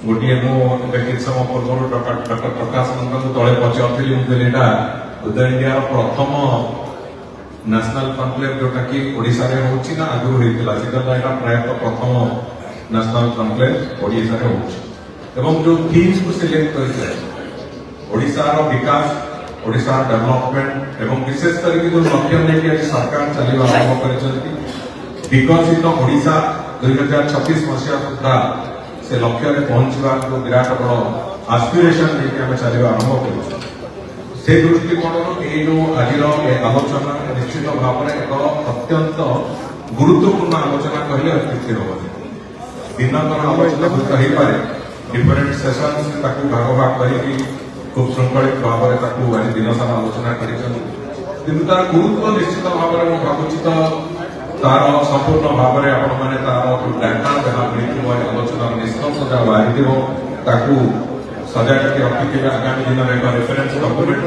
गोटे मुझे समय पूर्व डॉक्टर प्रकाश नंदन तले पचारूली मुझे उदय इंडिया प्रथम नेशनल कनक्लेव जोटा कि ओडिशा रे होची ना आगु होइतिला सेटा प्रायतः प्रथम नेशनल कनक्लेव ओडिशा रे होची एवं जो थीम्स को सिलेक्ट करते ओडिशा रो विकास ओडिशा डेवलपमेंट एवं विशेष करके जो लक्ष्य लेके आज सरकार चलिबा आरंभ करिसथि विकसित ओडिशा 2026 मसिया सुद्धा से लक्ष्य रे पहुंचवा जो विराट बड़ एस्पिरेशन लेके हम चलिबा आरंभ करिसथि से दृष्टिकोण ये जो आज आलोचना निश्चित भाव में एक अत्यंत गुरुत्वपूर्ण आलोचना कहले अत्युक्ति हम दिनकर आलोचना हो पारे डिफरेंट सेशन भाग भाग करके खूब श्रृंखलित भाव में आज दिन सारा आलोचना कर तार गुरुत्व निश्चित भाव में भावुची तो तार संपूर्ण भाव में आपण मैंने तार डाटा जहाँ मिलू आलोचना निष्कर्ष जहाँ बाहरी सजा करके रखी आगामी दिन में एक रेफरेंस डॉक्यूमेंट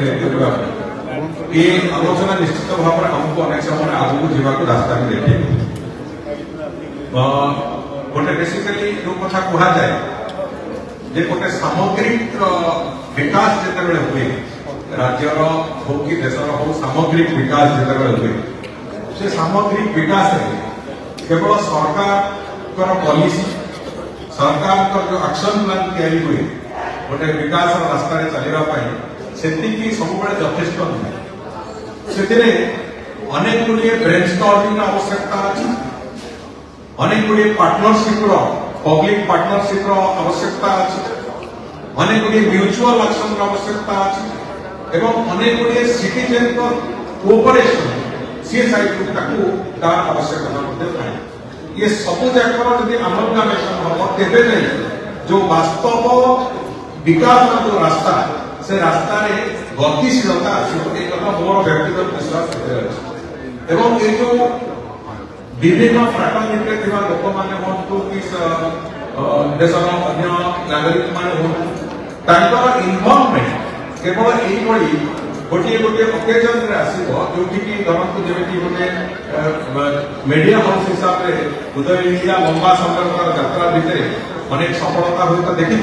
ये आलोचना निश्चित भाव में हमको अनेक समय आगू जावाक रास्ता भी देखे गोटे बेसिकली जो कथा कह जाए जे गोटे सामग्रिक विकास जिते हुए राज्यर हो कि देशर हो सामग्रिक विकास जिते हुए से सामग्रिक विकास केवल सरकार पॉलिसी सरकार जो एक्शन प्लान तैयारी हुए गोटे विकास रास्ता चलवाई से सब यथेष नुहे से अनेक गुड़े ब्रेनस्टॉर्मिंग आवश्यकता अच्छी अनेक गुड़े पार्टनरशिप पब्लिक पार्टनरशिप आवश्यकता अच्छी अनेक गुड़े म्यूचुअल एक्शन आवश्यकता अच्छी एवं अनेक गुड़े सिटीजन कोऑपरेशन सी साइड तार आवश्यकता ये सब जाकर जब अमलगामेशन हम तेरे नहीं जो वास्तव विकास जो रास्ता से रास्ता रे गतिशीलता मोर व्यक्तिगत विश्वास एवं ये जो विभिन्न फ्राटर्निटी लोक मैंने हूँ कि देशर अन्य नागरिक मैंने हूँ इनवॉल्वमेंट केवल यही गोटे गोटे ओकेजन आसो जो धरतु जमी गोटे मीडिया हाउस हिसाब से उदय इंडिया लंबा समय यात्रा भितर अनेक सफलता हुए तो देखी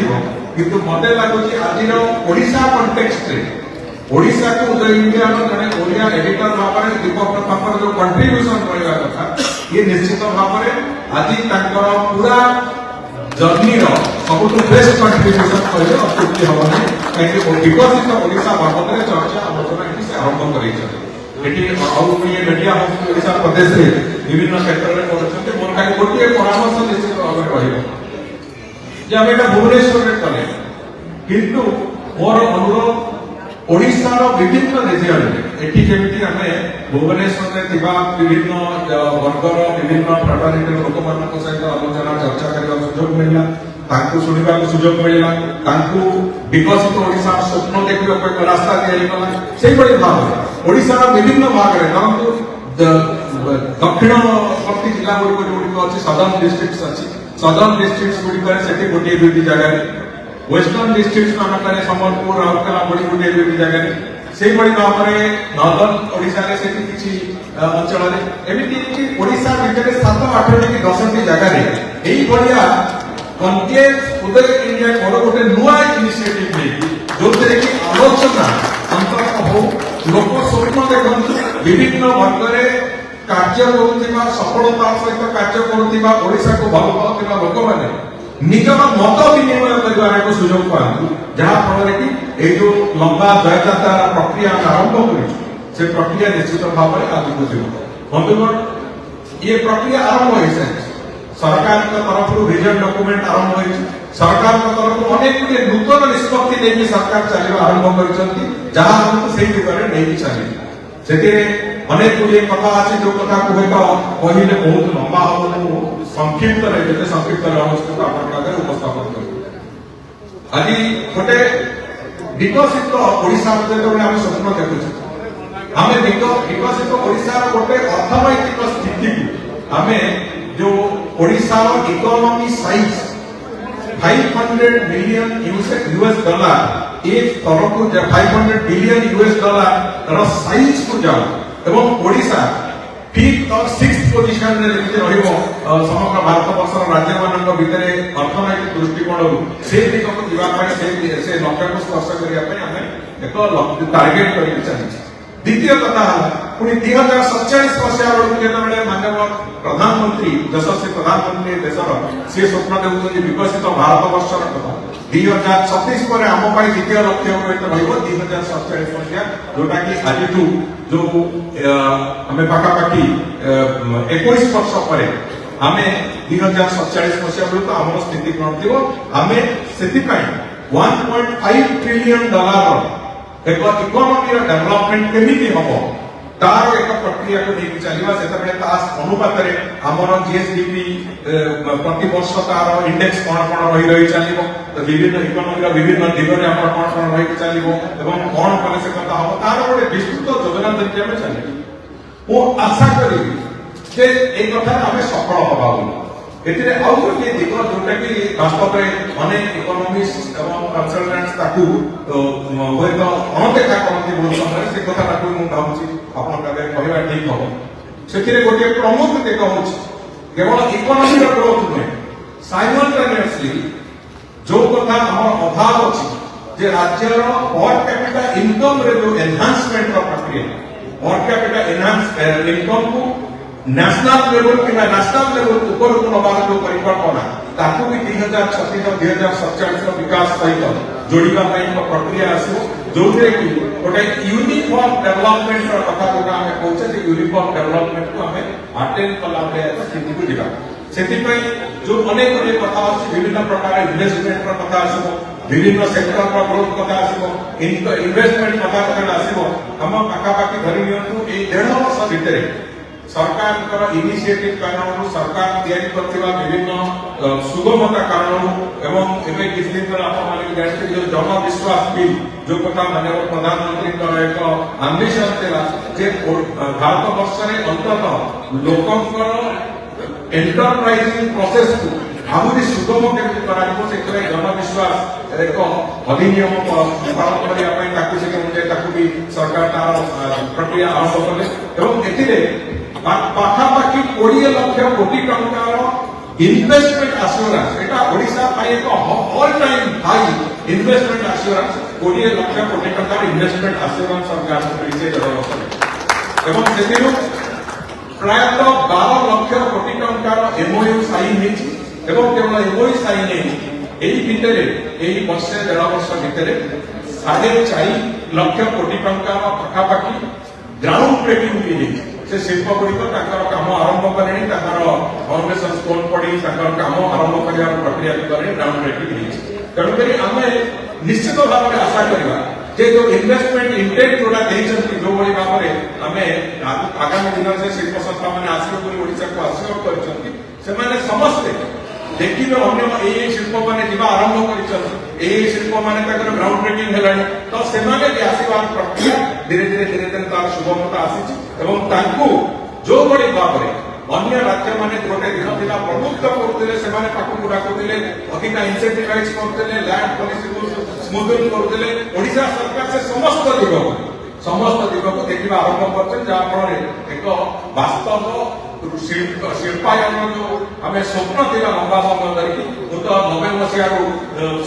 किंतु मत लगुच आज ओडिशा कंटेक्स्ट ओडिशा को उदय इंडिया जड़े ओडिया एडिटर भाव में दीपक प्रभाकर जो कंट्रीब्यूशन रहा कथा ये निश्चित भाव में आज पूरा जर्नी सब बेस्ट कंट्रीब्यूशन कहे अत्युक्ति हम कहीं विकसित ओडिशा बाबद में चर्चा आलोचना से आरंभ कर मीडिया हाउस ओडिशा प्रदेश में विभिन्न क्षेत्र में कर मोर खाली गोटे परामर्श निश्चित भाव में रहा भुवनेश्वर में कले किंतु मोर अनुरोध ओडिशार विभिन्न रिजन एटी जमी आम भुवनेश्वर में विभिन्न वर्गर विभिन्न फ्राटर्निटी लोक सहित आलोचना चर्चा करने सुजोग मिलला शुणा सुजोग मिलला विकसित ओडिशा स्वप्न देखा एक रास्ता दिगला से भाव ओडिशार विभिन्न भाग में धरतु दक्षिणवर्ती जिला गुड़िक अच्छी सदर्न डिस्ट्रिक्ट अच्छी सदर्न डिस्ट्रिक्ट गुड़िक से गोटे दुईटी जगह वेस्टर्न डिस्ट्रिक्ट मान सम्बलपुर राउरकेला बड़ी गोटे दुईटी जगह से भाव में नॉर्दर्न ओडिशा से किसी अंचल एमती ओडिशा भितर 7-8 कि 10 जगह यही भाया कनक्लेव उदय इंडिया कौन गोटे नुआ इनिशिएटिव जो कि आलोचना अंतर हो लोक स्वप्न देखते विभिन्न वर्ग कार्य करुवा सफलता सहित कार्य करुवा ओडिशा को भल पाउथिबा लोक माने निजर मत विनिमय करबार एक सुजोग पाते जहाँफल कि ये जो लंबा जययात्रा प्रक्रिया आरंभ कर से प्रक्रिया निश्चित भाव में आगे जीव बंधुगण ये प्रक्रिया आरंभ हो सरकार तरफ विजन डॉक्यूमेंट आरंभ हो सरकार तरफ अनेक गुड़े नूतन निष्पत्ति लेकिन सरकार चलवा आरंभ कर चली से अनेक गुड़े कथा अच्छे जो कथा कहले बहुत लंबा हम संक्षिप्त जो संक्षिप्त उपस्थापन कर आज गोटे विकसित ओडिशा आम स्वप्न देखुचे आम विकसित ओडिशा गोटे अर्थनैतिक स्थिति आम जो Odisha economy size 500 billion US dollar एक स्तर को 500 बिलियन यूएस डॉलर साइज को जाओ एवं ओडिशा 5th और 6th पोजिशन में समग्र भारत वर्ष राज्य मान भितर अर्थनैतिक दृष्टिकोण मुंडू से दिग को जीवा से लक्ष्य को स्पर्श करने एक टार्गेट करके चली द्वितीय कथा पुणी 2047 मसीहा बेलू जो मानव प्रधानमंत्री यशस्वी प्रधानमंत्री देशर सी स्वप्न देखुं विकसित भारत वर्षर कथा 2036 पर आम द्वितीय लक्ष्य रहा 2047 मसीहा जोटा कि आज जो आम पाखापाखि 21 वर्ष पर आम 2047 मसीहा बेलू आम स्थिति कौन थी आम से $1.5 ट्रिलियन एक इकोनॉमी डेवलपमेंट केमिति हबो तार एक प्रक्रिया को नहीं चलिबा सेतबे तास अनुपात रे हमर जीएसडीपी प्रति वर्ष तार इंडेक्स कोन रही चलिबो तो विभिन्न इकोनॉमी रा विभिन्न दिगरे हमर कोन रही चलिबो एवं कोन कले से कथा हबो तार गोटे विस्तृत योजना तरीके में चलिबो ओ आशा करी जे ए कथा हमें सफल होबा एतिरे आउ गोटे दिग जोटा कि वास्तव में अनेक इकोनॉमिस्ट एवं कंसल्टेंट्स ताकू होय तो अनदेखा करती बहुत समय से कथा ताकू मु भाबुची आपन काबे कहबा ठीक हो सेतिरे गोटे प्रमुख दिग होछि केवल इकोनॉमी रो ग्रोथ नुहे साइमल्टेनियसली जो कथा हमर अभाव अछि जे राज्य रो पर कैपिटा इनकम रे जो एनहांसमेंट रो प्रक्रिया पर कैपिटा एनहांस इनकम को नेशनल लेवल कि नेशनल लेवल ऊपर को नबार जो परिकल्पना ताकू भी 2036 और 2047 का विकास सहित जोड़िबा पई एक प्रक्रिया आसो जोरे कि गोटे यूनिफॉर्म डेवलपमेंट रो कथा जो हमें कहउछे जे यूनिफॉर्म डेवलपमेंट को हमें अटेन कला बे स्थिति को दिबा सेति पई जो अनेक अनेक कथा अछि विभिन्न प्रकार इन्वेस्टमेंट रो कथा आसो विभिन्न सेक्टर रो ग्रोथ कथा आसो इन्वेस्टमेंट कथा आसो हम पाखापाखि धरि नियंतु ए 1.5 वर्ष भितरे सरकार इनिशिएटिव कारण सरकार तैयारी करथिबा विभिन्न सुगमता कारण एवं एबे किछ दिन पर आपण माने जानते जो जन विश्वास बिल जो कथा माननीय प्रधानमंत्री एक एम्बिशन तेला जे भारत वर्ष रे अंततः लोकंकर एंटरप्राइजिंग प्रोसेस को आहुरी सुगम केमि कराइबो सेकरे जन विश्वास एक अधिनियम पालन करिया पई ताकू से के ताकू भी सरकार तार प्रक्रिया आरंभ कले एवं एथिरे पाखापाखि 20 लाख कोटी टंकार इन्वेस्टमेंट एश्योरेंस एटा ओडिशा पाई एक all time high investment assurance 20 lakh कोटी टंकार इन्वेस्टमेंट एश्योरेंस सरकार करिसे जरबस एवं सेतिरु प्रायतः 12 लाख कोटी टंकार एमओयू साइन हेछि एवं केवल एमओयू साइन नै एही भितरे एही वर्ष 1.5 वर्ष भितरे 4.5 लाख कोटी टंकार पाखापाखि ग्राउंड ब्रेकिंग भी हेछि से शिल्प गुड़िक काम आरंभ कले फाउंडेशन स्टोन पड़ी काम आरंभ कर प्रक्रिया ग्राउंड ब्रेकिंग तेणुक आम निश्चित भाव में आशा करवा जो इन्वेस्टमेंट इंटेक्ट जोड़ा जो भाई भाव में आम आगामी दिन से शिल्प संस्था मैंने आशा को आशीर्वाद कर समस्ते देखिए अन्य शिल्प मैंने आरंभ कर शिल्प मैंने ग्राउंड ब्रेकिंग है तो से आशीर्वाद प्रक्रिया धीरे धीरे तार शुभमता आसी जो बड़ी भाव में अन्य राज्य माने गोटे दिन थिला प्रमुख करते से डाकुले अधिक इनसेंटिवाइज करते लैंड पॉलिसी को स्मूथिंग करते ओडिशा सरकार से समस्त दिग को देखा आरंभ करते जहाँफल एक वास्तव शिल्पायन जो आम स्वप्न थी लंबा समय धरिकी मु तो 90 मसीह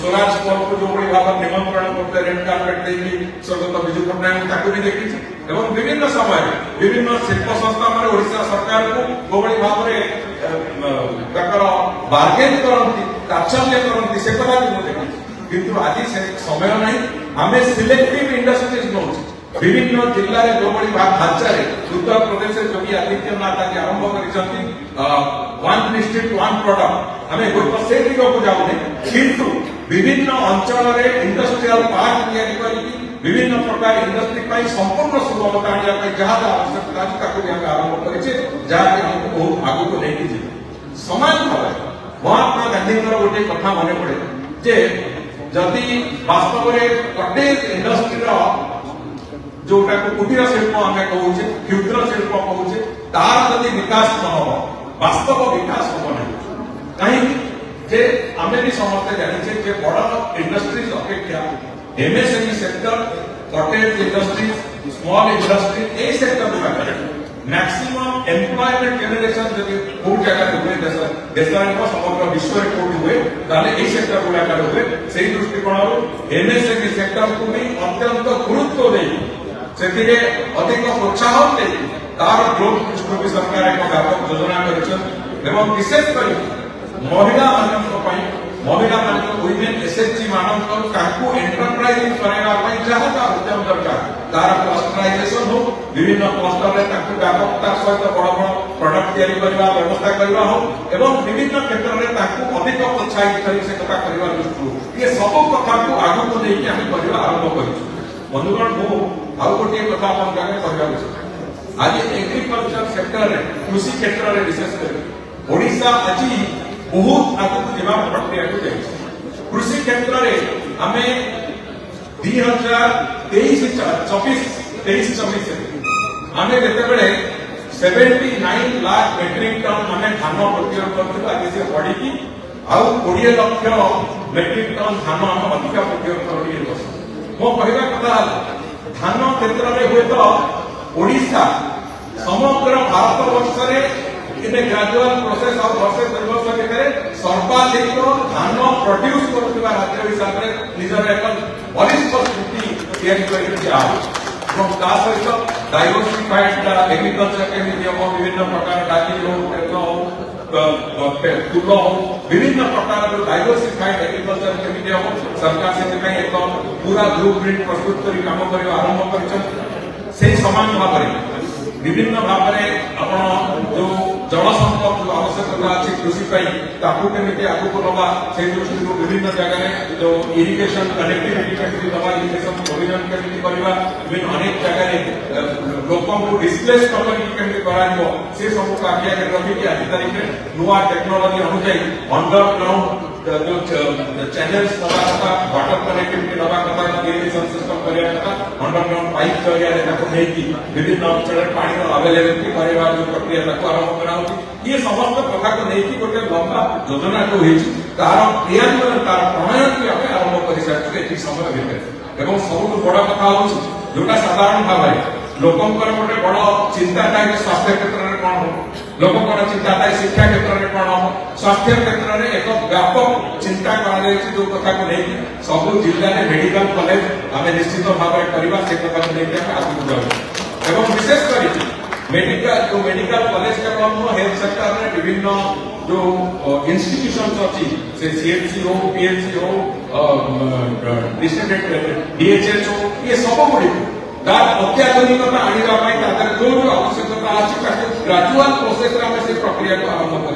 स्वराज पर्व को जो भाव निमंत्रण करते रेड कार्पेट देखी स्वर्गत विजु पट्टनायक भी देखी एवं विभिन्न समय विभिन्न शिल्प संस्था मान ओडिशा सरकार को जो भाव में बार्गेन करती तात्सल्य करती से कथा भी मुझे किंतु आज से समय ना आम सिलेक्टिव इंडस्ट्रीज नौ विभिन्न जिले में जो बड़ी ढांचा उत्तर प्रदेश योगी आदित्यनाथ आज आरंभ कर डिस्ट्रिक्ट वन प्रोडक्ट आम गोटे से दिग को जाऊने किंतु विभिन्न अंचल में इंडस्ट्रियल पार्क या विभिन्न प्रकार इंडस्ट्री संपूर्ण सुगमता आने जहाँ आवश्यकता अच्छी आरंभ कर बहुत आगे को लेकिन समान भाव महात्मा गांधी गोटे कथा मन पड़े जे जदि वास्तव में कटेज इंडस्ट्री जोटा को कुटीर शिल्प आम कहूचे क्षुद्र शिल्प कहूचे तार जदि विकास न हो वास्तव विकास हम ना कहीं आम भी समस्ते जाने जे बड़ इंडस्ट्रीज अपेक्षा MSME sector cottage industries small industry ए सेक्टर मैक्सिमम एम्प्लॉयमेंट जनरेशन जब कोड जगह हुए देश समग्र विश्व में कोड हुए ताले सेक्टर गुड़ा हुए से दृष्टिकोण एमएसएमई सेक्टर को भी अत्यंत गुरुत्व दे अधिक प्रोत्साहन दे तार ग्रोथ दृष्टि भी सरकार एक व्यापक योजना कर विशेषकर महिला वुमेन एसएचजी मानक एंटरप्राइजिंग कराइबा जहाँ उद्यम दरकार तार क्लस्टराइजेशन हो विभिन्न क्लस्टर में व्यापकता सहित बड़ बड़ प्रडक्ट तैयारी करने व्यवस्था करने हो एवं विभिन्न क्षेत्र में अधिक प्रोत्साहित कर दृष्टि ये सब कथा को आगे को लेकिन आम करवा आरंभ कर बंधुगण मु आउ गोटे कथा कहूँ आज एग्रीकल्चर सेक्टर में कृषि क्षेत्र में विशेषकर ओडिशा आज बहुत आगक जवा प्रक्रिया को जाए कृषि क्षेत्र में आम 2023-24 आम जिते 79 लाख मेट्रिक टन आम धान प्रक्रिया करूँ आज से बढ़ी आउ 20 लाख मेट्रिक टन धान आम अधिक प्रक्रिया कर मो कहवा कथा धान क्षेत्र में हुए तो ओडिशा समग्र भारत वर्ष में ग्राजुअल प्रोसेस और वर्षे 2 वर्ष भितर सर्वाधिक धान प्रोड्यूस करुवा राज्य हिसाब से निजर एक बलिष्ठ स्थिति या सहित डाइवर्सिफाइड एग्रीकल्चर केमी हम विभिन्न प्रकार डाली हो फूल हो विभिन्न प्रकार डाइवर्सिफाइड एग्रीकल्चर केमी हम सरकार से एक पूरा ब्लू प्रिंट प्रस्तुत कर काम कर आरंभ कर समान भाव विभिन्न भाव में आप जो जल संपद जो आवश्यकता अच्छी कृषि केमी आगू नवा से दृष्टि विभिन्न जगह जो इरिगेशन कनेक्टिविटी केमी दवा इरिगेशन प्रोविजन केमी करवा अनेक जगह लोक डिस्प्लेस केमी कर सब को आगे रखिक आज तारीख में नुआ टेक्नोलोजी अनुजाई अंडरग्राउंड जो चैनल्स दवा कथा वाटर कनेक्टिविटी दवा कथा इरिगेशन सिस्टम करवा कथा अंडरग्राउंड पाइप जरिया विभिन्न अंचल पानी अवेलेबिलिटी करवा जो प्रक्रिया आरंभ करा ये समस्त कथा को लेकिन गोटे लंबा योजना जो तार क्रियान्वयन तार प्रणयन भी आम आरंभ कर सारी समय भितर एवं सब बड़ कथा जोटा साधारण भाव लोकंर गोटे बड़ चिंता था कि स्वास्थ्य क्षेत्र में कौन हो लोकंर चिंता था शिक्षा क्षेत्र में कौन हो स्वास्थ्य क्षेत्र में एक व्यापक चिंता कर जो कथा को लेकिन सब जिले में मेडिकल कॉलेज आम निश्चित भाव करवा से कथा को लेकिन आगे जाऊ एवं विशेषकर मेडिकल कॉलेज केवल हेल्थ सेक्टर में विभिन्न जो इंस्टीट्यूशन अच्छी से सीएमसी हो पीएमसी हो डिस्ट्रिक्ट डीएचएच हो ये सब गुड़ी अत्याधुनिकता आने जो आवश्यकता अच्छी ग्राजुअल प्रोसेस से प्रक्रिया को आरंभ कर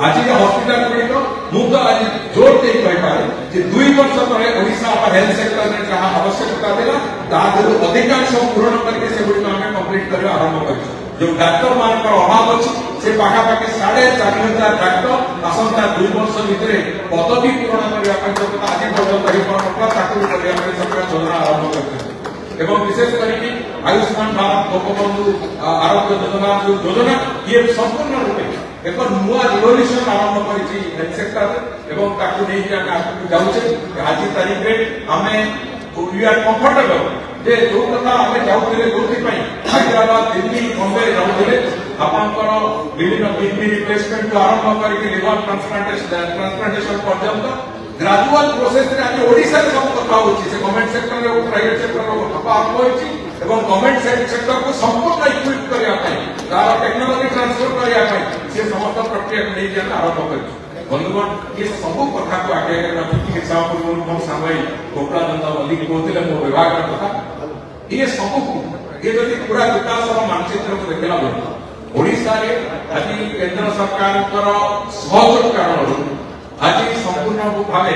आज हस्पिटाल गुड़िक मुझे आज जोर दे कहीपे 2 वर्ष तले ओडिशा हेल्थ सेक्टर में जहाँ आवश्यकता था अधिकांश पूरण करके कम्प्लीट कर आरंभ कर जो डाक्टर मान अभाव अच्छी से पाखापाखि 4,500 डाक्टर आसंता 2 वर्ष भितर पदवी पूरण करने आज पर्यटन योजना आरंभ कर विशेष करके आयुष्मान भारत लोकबंधु आरोग्य योजना जो योजना ये संपूर्ण रूपे एक नुआ रिवोल्यूशन आरंभ कर हेल्थ सेक्टर जाऊे आज तारीख में आम वी आर कंफर्टेबल जे जो कथा आम जाऊे जो हैदराबाद दिल्ली बम्बे जाऊे आपंकर विभिन्न किडनी रिप्लेसमेंट आरंभ करके लिवर ट्रांसप्लांटेशन पर्यंत ग्राजुअल प्रोसेस रे आज ओडिशा रे सब कथा होची से गवर्नमेंट सेक्टर रे प्राइवेट सेक्टर रो कथा आरंभ होची एवं गवर्नमेंट सेक्टर को संपूर्ण इक्विप करया पाई तार टेक्नोलॉजी ट्रांसफर करया पाई से समस्त प्रक्रिया को लेके आरंभ कर बंधुगण ये सब कथा को आगे रखी एग्जांपल मो सामई गोपाल नंदा मल्लिक कहते मो विभाग कथा ये सब ये जदि पूरा विकास मानचित्र को देखला बेले ओडिशा रे आज केंद्र सरकार सहयोग कारण आज संपूर्ण भाव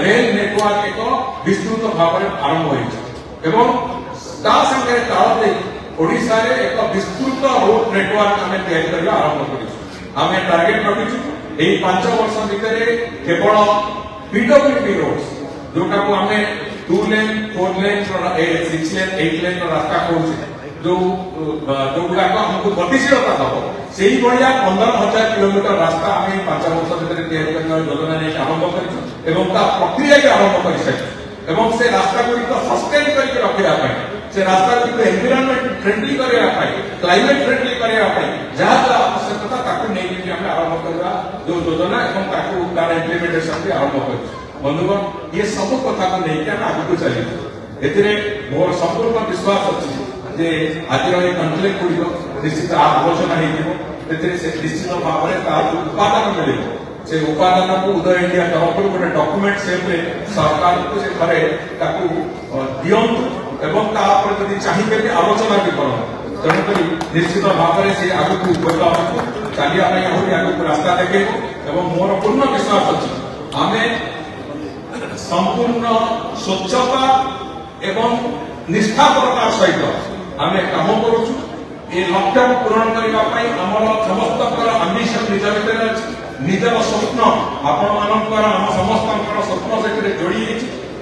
रेल नेटवर्क एक विस्तृत भाव आरंभ होंगे ताल दे ओडिशा रे एक विस्तृत रोड नेटवर्क आम तैयारी आरंभ कर टार्गेट रखीचु 5 वर्ष भितर केवल पीडब्ल्यूडी रोड्स जोटा को आम 2 लेन 4 लेन 6 लेन 8 लेन रास्ता करुचे जो गुड़ाक आमको गतिशीलता दब से 15,000 किलोमीटर रास्ता आम 5 वर्ष भितर तैयारी योजना नहीं आरंभ कर प्रक्रिया भी आरंभ कर এবং ସେ ରାସ୍ତାଗୁଡ଼ିକ ସଷ୍ଟେନ୍ କରିକି ରଖିବା ପାଇଁ ସେ ରାସ୍ତାଗୁଡ଼ିକୁ ଏନଭାଇରନମେଣ୍ଟ ଫ୍ରେଣ୍ଡଲି କରିବା ପାଇଁ କ୍ଲାଇମେଟ ଫ୍ରେଣ୍ଡଲି କରିବା ପାଇଁ ଯାହା ଯାହା ଆବଶ୍ୟକତା ତାକୁ ନେଇକି ଆମେ ଆରମ୍ଭ କରିବା ଯୋଉ ଯୋଜନା ଏବଂ ତାକୁ ତାର ଇମ୍ପ୍ଲିମେଣ୍ଟେସନ ବି ଆରମ୍ଭ କରିଛୁ ବନ୍ଧୁଗଣ ଇଏ ସବୁ କଥାକୁ ନେଇକି ଆମେ ଆଗକୁ ଚାଲିଛୁ ଏଥିରେ ମୋର ସମ୍ପୂର୍ଣ୍ଣ ବିଶ୍ୱାସ ଅଛି ଯେ ଆଜିର এই କନଫ୍ଲିକ୍ଟ ଗୁଡ଼ିକ ନିଶ୍ଚିତ ଆଲୋଚନା ହେଇଯିବ ସେଥିରେ ସେ ନିଶ୍ଚିତ ଭାବରେ ତାର ଉତ୍ପାଦନ ମିଳିବ से उपादान को उदय इंडिया तरफ गोटे डॉक्यूमेंट सेपरे सरकार को से घरे ताकू दियंतु एवं तापर यदि चाहिए कि आलोचना भी करो तेणुकरी निश्चित भाव में से आगू चलिया आगू रास्ता देखे एवं मोर पूर्ण विश्वास अच्छी आम संपूर्ण स्वच्छता एवं निष्ठापरता सहित आम काम करुचु ए लक्ष्य को पूरण करने आमर समस्त आम्बिशन निज भर अच्छी निजर स्वप्न आपण मानकर आम समस्त स्वप्न से जोड़ी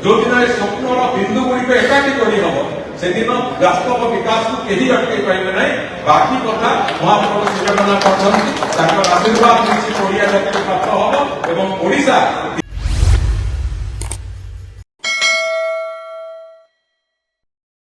जो दिन स्वप्नर बिंदु गुड़िक एकाठी करी हम से दिन वास्तव विकास को कहीं अटकई पारे ना बाकी कथा महाप्रभु श्री जगन्नाथ आशीर्वाद निश्चित ओडिया जाति प्राप्त हम एवं ओडिशा